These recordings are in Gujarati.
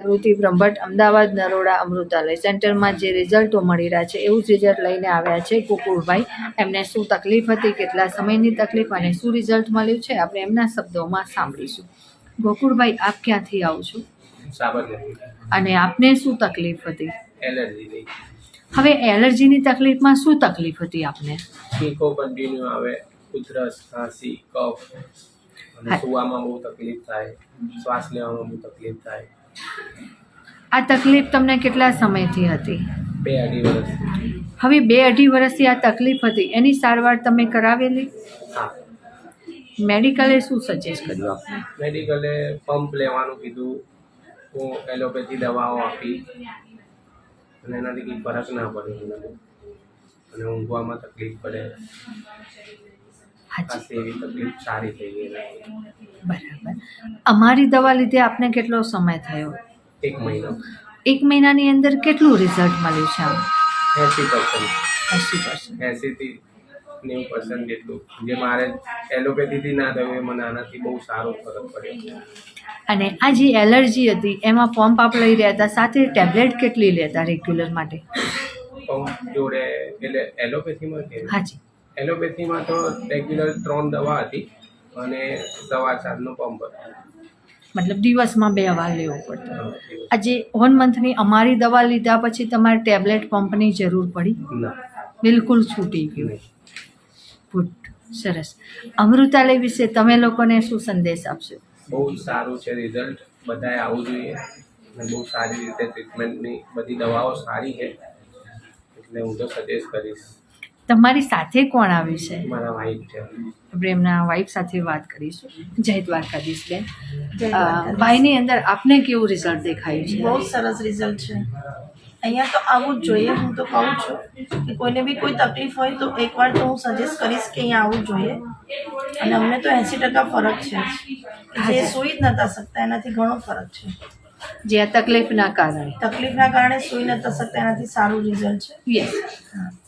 જાગૃતિ બ્રહ્મભટ્ટ અમદાવાદ નરોડા અમૃતાલય સેન્ટરમાં જે રિઝલ્ટો મળી રહ્યા છે એવું જ રિઝલ્ટ લઈને આવ્યા છે ગોકુળભાઈ. એમને શું તકલીફ હતી, કેટલા સમયની તકલીફ અને શું રિઝલ્ટ મળ્યું છે આપણે એમના શબ્દોમાં સાંભળીશું. ગોકુળભાઈ, આપ ક્યાંથી આવો છો અને આપને શું તકલીફ હતી? એલર્જી. હવે એલર્જીની તકલીફમાં શું તકલીફ હતી આપને? છીંકો કન્ટિન્યુ આવે, ઉધરસ, ખાંસી, કફ અને સુવામાં બહુ તકલીફ થાય, શ્વાસ લેવામાં બહુ તકલીફ થાય. આ તકલીફ તમને કેટલા સમયથી હતી? 2-2.5 વર્ષ. હવે 2-2.5 વર્ષથી આ તકલીફ હતી, એની સારવાર તમે કરાવેલી? હા. મેડિકલે શું સજેસ્ટ કર્યું આપને? મેડિકલે પંપ લેવાનું કીધું, એલોપેથી દવાઓ આપી અને એનાથી કંઈ ફરક ના પડ્યો અને ઊંઘવામાં તકલીફ પડે. એવી તકલીફ સારી થઈ ગઈ. બરાબર. અમારી દવા લીધે આપને કેટલો સમય થયો? 1 મહિનો. 1 મહિનાની અંદર કેટલું રિઝલ્ટ મળ્યું છે આમ? 80%. 80%. 80 થી 90% જેટલું. જે મારે એલોપેથીથી ના થયું એ મને આનાથી બહુ સારો ફરક પડ્યો. અને આ જે એલર્જી હતી એમાં પંપ આપ લઈ રહ્યા હતા, સાથે ટેબ્લેટ કેટલી લેતા રેગ્યુલર માટે? પંપ જોડે એટલે એલોપેથીમાં કે? હાજી. એલોપેથીમાં તો રેગ્યુલર 3 દવા હતી અને સવાર સાંજનો પંપ હતો. મતલબ દિવસમાં 2 વાર લેવો પડતો. આજે 1 મંથની અમારી દવા લીધા પછી તમારે ટેબ્લેટ પંપની જરૂર પડી? ના, બિલકુલ છૂટી ગયું. ગુડ, સરસ. અમૃતાલય વિશે તમે લોકોને શું સંદેશ આપશો? બહુ સારું છે રિઝલ્ટ, બધાએ આવવું જોઈએ અને બહુ સારી રીતે ટ્રીટમેન્ટની બધી દવાઓ સારી છે, એટલે હું તો સજેસ્ટ કરીશ. તમારી સાથે કોણ આવ્યું છે? મારા વાઈફ છે. આપણે એમના વાઈફ સાથે વાત કરીશું. જય દ્વારકાધીશ બેન. ભાઈની અંદર આપને કેવું રિઝલ્ટ દેખાયું છે? બહુ સરસ રિઝલ્ટ છે. અહીંયા તો આવવું જ જોઈએ. હું તો કહું છું કે કોઈને બી કોઈ તકલીફ હોય તો એકવાર તો હું સજેસ્ટ કરીશ કે અહીંયા આવવું જોઈએ. અને અમને તો 80% ફરક છે. જે સૂઈ જ નતા શકતા એનાથી ઘણો ફરક છે. જે આ તકલીફના કારણે સૂઈ નતા શકતા એનાથી સારું રિઝલ્ટ છે. યસ.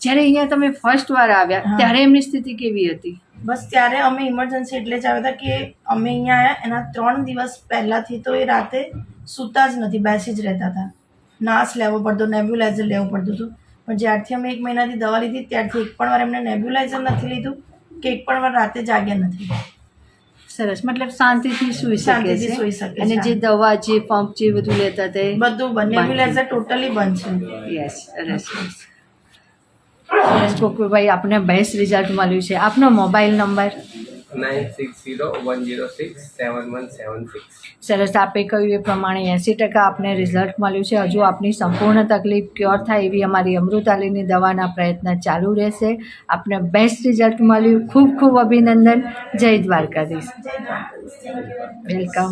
જ્યારે અહીંયા તમે ફર્સ્ટ વાર આવ્યા ત્યારે એમની સ્થિતિ કેવી હતી? બસ ત્યારે અમે ઇમરજન્સી એટલે જ આવ્યા હતા કે અમે અહીંયા આવ્યા એના 3 દિવસ પહેલાંથી તો એ રાતે સૂતા જ નથી, બેસી જ રહેતા હતા. નાસ લેવો પડતો, નેબ્યુલાઇઝર લેવું પડતું હતું. પણ જ્યારથી અમે 1 મહિનાથી દવા લીધી ત્યારથી એક પણ વાર એમને નેબ્યુલાઇઝર નથી લીધું કે એક પણ વાર રાતે જાગ્યા નથી. સરસ. મતલબ શાંતિથી સૂઈ શકે છે. અને જે દવા, જે પંપ, જે બધું લેતા હતા બધું બંધ. નેબ્યુલાઇઝર ટોટલી બંધ છે. યસ, સરસ. ગોકુળભાઈ, આપને બેસ્ટ રિઝલ્ટ મળ્યું છે. આપનો મોબાઈલ નંબર? 9601067176. સરસ. આપે કહ્યું એ પ્રમાણે 80% આપને રિઝલ્ટ મળ્યું છે. હજુ આપની સંપૂર્ણ તકલીફ ક્યોર થાય એવી અમારી અમૃતાલયની દવાના પ્રયત્ન ચાલુ રહેશે. આપને બેસ્ટ રિઝલ્ટ મળ્યું. ખૂબ ખૂબ અભિનંદન. જય દ્વારકાધીશ. જય દ્વારકાધીશ. વેલકમ.